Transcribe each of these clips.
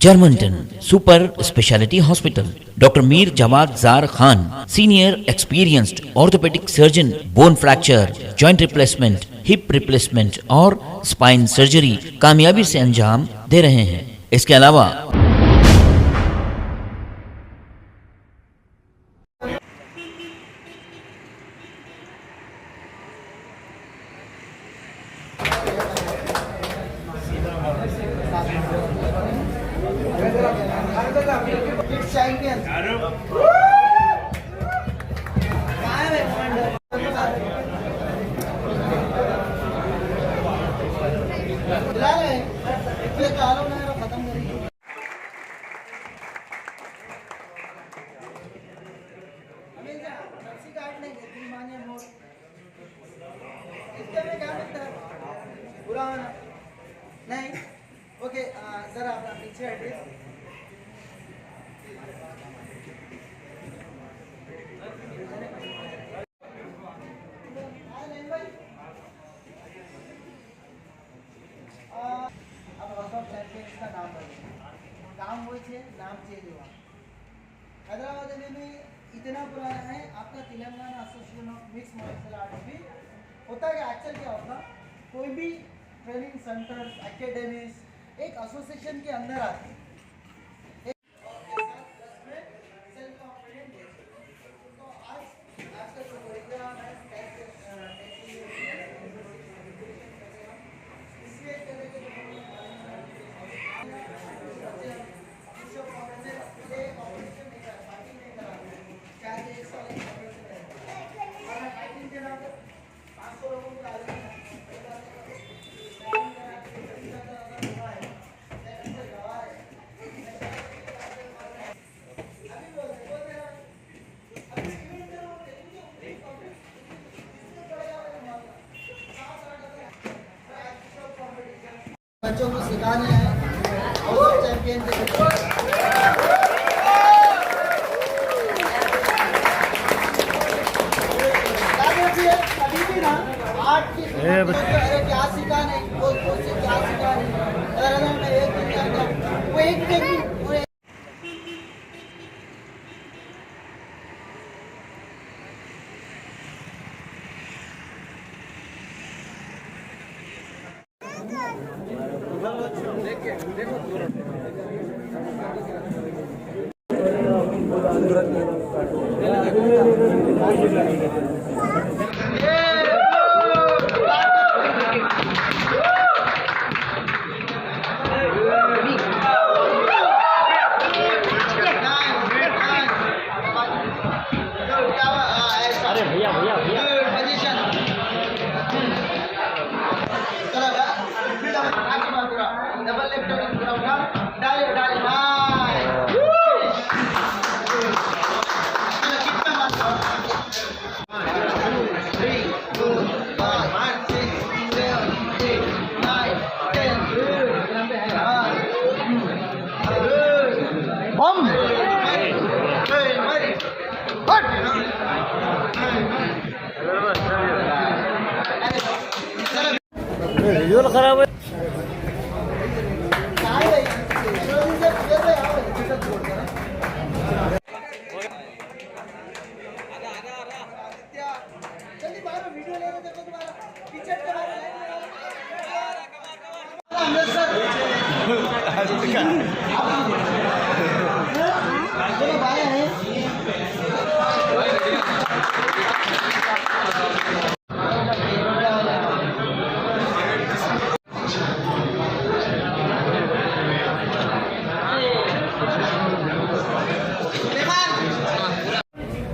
Germantown Super Speciality Hospital. Dr. Mir Jawad Zar Khan, Senior Experienced Orthopedic Surgeon, Bone Fracture, Joint Replacement, Hip Replacement और Spine Surgery कामयाबी से अंजाम दे रहे हैं। इसके अलावा नहीं ओके सर आप पीछे एड्रेस नाम चेंज हुआ हैदराबाद में इतना पुराना है आपका Telangana association of mix martial art भी होता है। एक्चुअल क्या होता कोई भी ट्रेनिंग सेंटर्स एकेडमीज एक एसोसिएशन के अंदर आते हैं। बच्चों को सिखाने हैं और चैंपियन कभी भी ना आर्ट की क्या सिखाने क्या सिखाने वो एक डबल लेफ्ट डाले डाले विजुअल खराब है।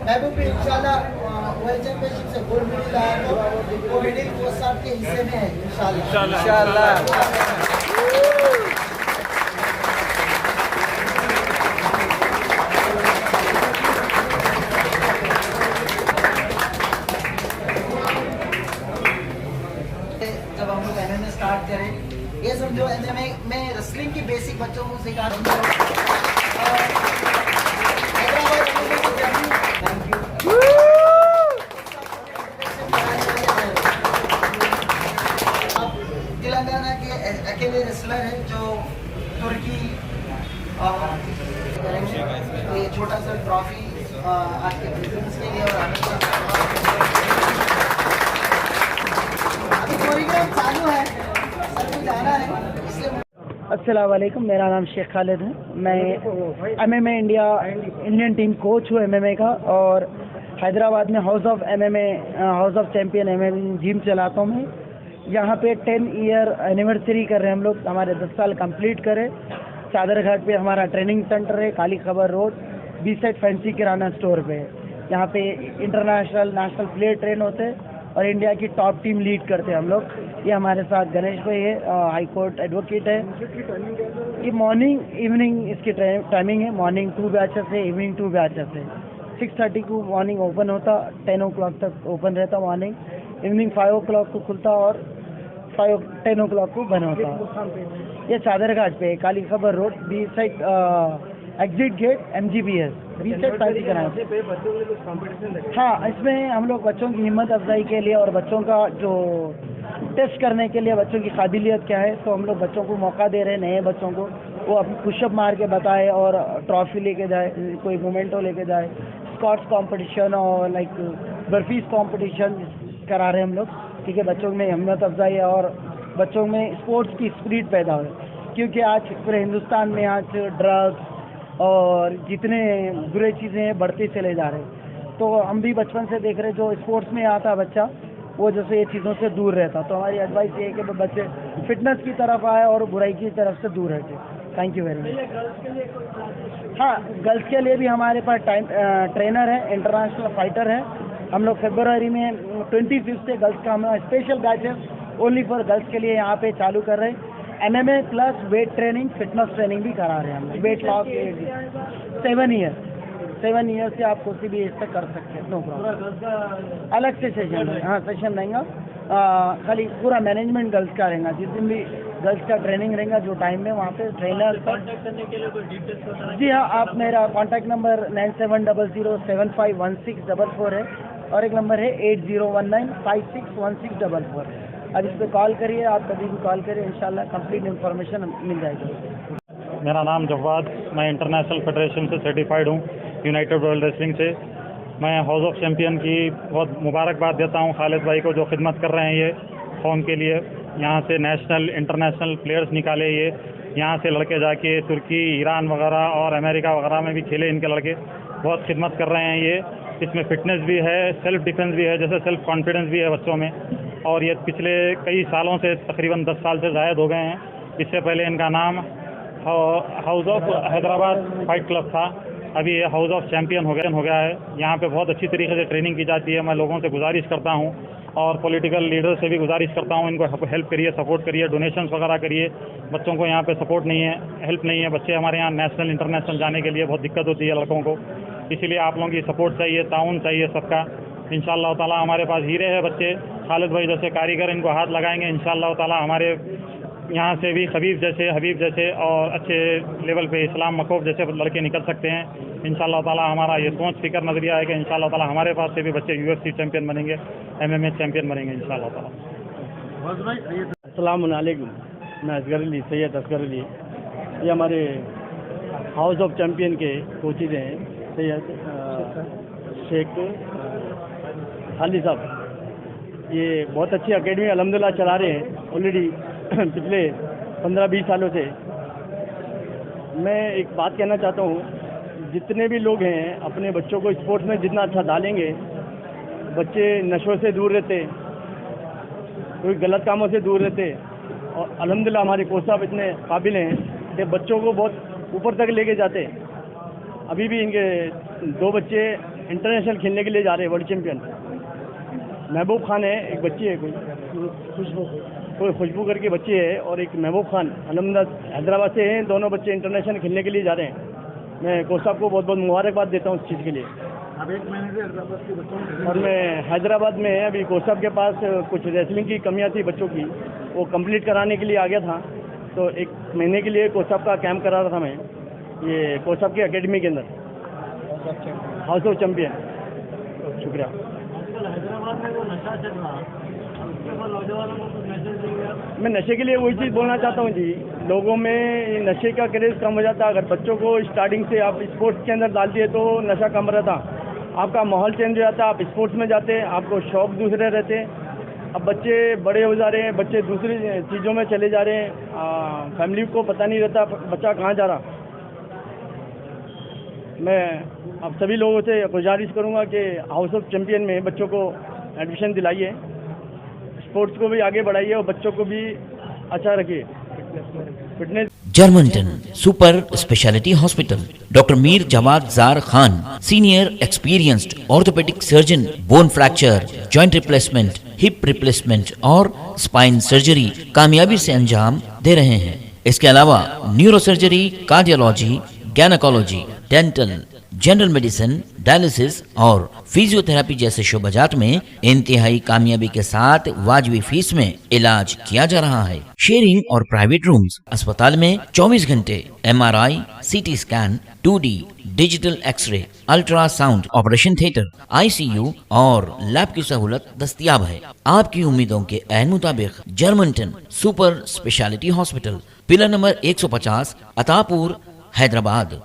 महबूब भी इंशाल्लाह वर्ल्ड चैंपियनशिप से गोल्ड मेडल लाया तो वो मेडल कोच साहब के हिस्से में है इंशाल्लाह। जब हम लोग एमएमए स्टार्ट करें ये समझो एमएमए में रेसलिंग की बेसिक बच्चों को सिखा रहे हैं। तेलंगाना के अकेले रेसलर हैं जो तुर्की करेंगे। तो ये छोटा सा ट्रॉफी आपके प्रेजेंस के लिए और अभी कोरियोग्राफ चालू है, सबको जाना है इसलिए। अस्सलाम वालेकुम, मेरा नाम शेख खालिद है। मैं MMA इंडियन टीम कोच हूँ MMA का, और हैदराबाद में house of champion MMA gym चलाता हूँ मैं। यहाँ पे 10 ईयर एनिवर्सरी कर रहे हैं हम लोग, हमारे 10 साल कंप्लीट करे। चादर घाट पे हमारा ट्रेनिंग सेंटर है, काली Kabar road, B side fancy किराना स्टोर पे। यहाँ पे इंटरनेशनल नेशनल प्लेयर ट्रेन होते हैं और इंडिया की टॉप टीम लीड करते हैं हम लोग। ये हमारे साथ गणेश भाई है, हाई कोर्ट एडवोकेट है। ये मॉर्निंग इवनिंग इसकी टाइमिंग है, मॉर्निंग 2 बैचेस है, इवनिंग 2 बैचेस है। 6:30 को मॉर्निंग ओपन होता, 10 o'clock तक ओपन रहता मॉर्निंग। इवनिंग 5 o'clock को खुलता और 10 o'clock को बंद होता। ये चादर घाट पे Kali Kabar road, B side exit gate MGBS, B side fancy किराना। हाँ, इसमें हम लोग बच्चों की हिम्मत अफजाई के लिए और बच्चों का जो टेस्ट करने के लिए बच्चों की काबिलियत क्या है, तो हम लोग बच्चों को मौका दे रहे हैं, नए बच्चों को वो अपनी पुशअप मार के बताए और ट्रॉफी लेके जाए, कोई मोमेंटो लेके जाए। स्कॉट्स कंपटीशन और लाइक बर्फीज कंपटीशन करा रहे हैं हम लोग, ठीक है। बच्चों में हिम्मत अफजाई है और बच्चों में स्पोर्ट्स की स्पिरिट पैदा हो, क्योंकि आज पूरे हिंदुस्तान में आज ड्रग्स और जितने बुरे चीज़ें हैं बढ़ते चले जा रहे हैं। तो हम भी बचपन से देख रहे हैं, जो स्पोर्ट्स में आता बच्चा वो जैसे ये चीज़ों से दूर रहता। तो हमारी एडवाइस ये है कि बच्चे फिटनेस की तरफ आए और बुराई की तरफ से दूर रहते। Thank you very much. हाँ, गर्ल्स के लिए भी हमारे पास ट्रेनर है, इंटरनेशनल फाइटर है। हम लोग फरवरी में 25 से गर्ल्स का हम special batches only for girls के लिए यहाँ पे चालू कर रहे हैं। MMA plus weight training, fitness training भी करा रहे हैं हम। वेट लॉस 7 ईयर से आप किसी भी एज तक कर सकते हैं, नो प्रॉब्लम। अलग से सेशन है, हाँ सेशन रहेगा। खाली पूरा मैनेजमेंट गर्ल्स का रहेगा, जिस दिन भी गर्ल्स का ट्रेनिंग रहेगा, जो टाइम में वहाँ पे ट्रेनर। कांटेक्ट करने के लिए कोई डिटेल्स बताना? जी हाँ, आप मेरा कॉन्टैक्ट नंबर 9700751644 है और एक नंबर है 8019561644। अब इस पर कॉल करिए, आप कभी भी कॉल करिए, इंशाल्लाह कंप्लीट इन्फॉर्मेशन मिल जाएगी। मेरा नाम जवाद, मैं इंटरनेशनल फेडरेशन से सर्टिफाइड हूँ, यूनाइटेड वर्ल्ड रेसलिंग से। मैं हाउस ऑफ चैम्पियन की बहुत मुबारकबाद देता हूँ खालिद भाई को, जो खिदमत कर रहे हैं ये कौम के लिए। यहाँ से नेशनल इंटरनेशनल प्लेयर्स निकाले ये, यहाँ से लड़के जाके तुर्की, ईरान वगैरह और अमेरिका वगैरह में भी खेले इनके लड़के। बहुत खिदमत कर रहे हैं ये। इसमें फ़िटनेस भी है, सेल्फ डिफेंस भी है, जैसे सेल्फ कॉन्फिडेंस भी है बच्चों में। और ये पिछले कई सालों से, तकरीबन 10 साल से ज़ायद हो गए हैं। इससे पहले इनका नाम house of Hyderabad fight club था, अभी ये हाउस ऑफ चैम्पियन हो गया है। यहाँ पे बहुत अच्छी तरीके से ट्रेनिंग की जाती है। मैं लोगों से गुजारिश करता हूँ और पॉलिटिकल लीडर से भी गुजारिश करता हूँ, इनको हेल्प करिए, सपोर्ट करिए, डोनेशंस वगैरह करिए। बच्चों को यहाँ पे सपोर्ट नहीं है, हेल्प नहीं है। बच्चे हमारे यहाँ नेशनल इंटरनेशनल जाने के लिए बहुत दिक्कत होती है लड़कों को, इसीलिए आप लोगों की सपोर्ट चाहिए, ताउन चाहिए सबका। इंशाअल्लाह ताला हमारे पास हीरे हैं बच्चे, खालिद भाई जैसे कारीगर इनको हाथ लगाएंगे इंशाअल्लाह ताला। हमारे यहाँ से भी हबीब जैसे और अच्छे लेवल पे इस्लाम मखूफ जैसे लड़के निकल सकते हैं इंशाअल्लाह ताला। हमारा ये सोच फिक्र नज़रिया है कि इंशाअल्लाह ताला हमारे पास से भी बच्चे UFC चैम्पियन बनेंगे, MMA चैम्पियन बनेंगे इंशाअल्लाह ताला। अस्सलाम वालेकुम, मैं असगर अली, सैयद असगर अली। ये हमारे हाउस ऑफ चैम्पियन के कोचेज हैं, सैयद शेख खाली साहब। ये बहुत अच्छी एकेडमी अल्हम्दुलिल्लाह चला रहे हैं ऑलरेडी पिछले 15-20 सालों से। मैं एक बात कहना चाहता हूँ, जितने भी लोग हैं अपने बच्चों को स्पोर्ट्स में जितना अच्छा डालेंगे, बच्चे नशों से दूर रहते, कोई गलत कामों से दूर रहते। और अल्हम्दुलिल्लाह हमारे कोच साहब इतने काबिल हैं कि बच्चों को बहुत ऊपर तक लेके जाते। अभी भी इनके 2 बच्चे इंटरनेशनल खेलने के लिए जा रहे हैं, वर्ल्ड चैम्पियन। महबूब खान है, एक बच्ची है, कोई खुशबू करके बच्ची है, और एक महबूब खान अल्हम्दुलिल्लाह हैदराबाद से हैं। दोनों बच्चे इंटरनेशनल खेलने के लिए जा रहे हैं। मैं कोच साहब को बहुत बहुत मुबारकबाद देता हूँ इस चीज़ के लिए। अब 1 महीने से हैदराबाद के बच्चों में, और मैं हैदराबाद में अभी कोच साहब के पास कुछ रेसलिंग की कमियाँ थी बच्चों की, वो कंप्लीट कराने के लिए आ गया था। तो 1 महीने के लिए कोच साहब का कैंप करा रहा था मैं, ये कोच साहब की एकेडमी के अंदर, हाउस ऑफ चैम्पियन। शुक्रिया। हैदराबाद में वो नशा चल रहा, मौके पर नौजवानों को कुछ मैसेज देंगे आप? मैं नशे के लिए वही चीज़ बोलना चाहता हूँ जी, लोगों में ये नशे का क्रेज़ कम हो जाता। अगर बच्चों को स्टार्टिंग से आप स्पोर्ट्स के अंदर डाल दिए तो नशा कम रहता, आपका माहौल चेंज हो जाता, आप स्पोर्ट्स में जाते, आपको शौक दूसरे रहते। अब बच्चे बड़े हो जा रहे हैं, बच्चे दूसरी चीज़ों में चले जा रहे हैं, फैमिली को पता नहीं रहता बच्चा कहाँ जा रहा। मैं अब सभी लोगों से गुजारिश करूँगा कि हाउस ऑफ चैंपियन में बच्चों को एडमिशन दिलाइए, स्पोर्ट्स को भी आगे बढ़ाइए और बच्चों को भी अच्छा रखिए। फिटनेस जर्मनटन super speciality hospital, doctor Mir Jamat Jar Khan, senior experienced orthopaedic surgeon, bone fracture, joint replacement, hip replacement और स्पाइन सर्जरी कामयाबी से अंजाम दे रहे हैं। इसके अलावा neuro surgery, cardiology, gynaecology, dental, general medicine, dialysis और फिजियोथेरेपी जैसे शोबाजात में इंतहाई कामयाबी के साथ वाजबी फीस में इलाज किया जा रहा है। शेयरिंग और प्राइवेट रूम्स, अस्पताल में 24 घंटे MRI, CT scan, 2D digital x-ray, ultrasound, operation theatre, ICU और लैब की सहूलत दस्तयाब है। आपकी उम्मीदों के ऐन मुताबिक Germanten super speciality hospital, pillar number 150, Attapur, Hyderabad.